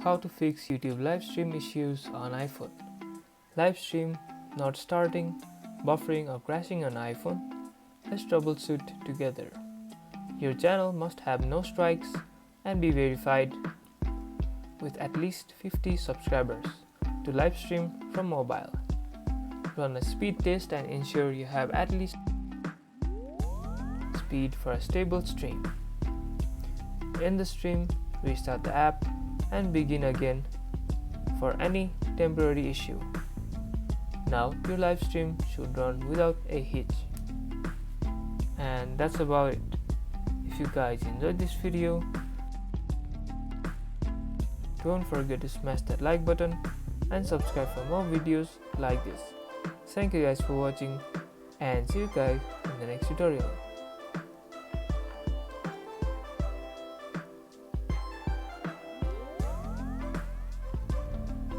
How to fix YouTube live stream issues on iPhone. Live stream not starting, buffering or crashing on iPhone. Let's troubleshoot together. Your channel must have no strikes and be verified with at least 50 subscribers to live stream from mobile. Run a speed test and ensure you have at least speed for a stable stream. End the stream, restart the app and begin again for any temporary issue. Now your live stream should run without a hitch. And that's about it. If you guys enjoyed this video, don't forget to smash that like button and subscribe for more videos like this. Thank you guys for watching and see you guys in the next tutorial.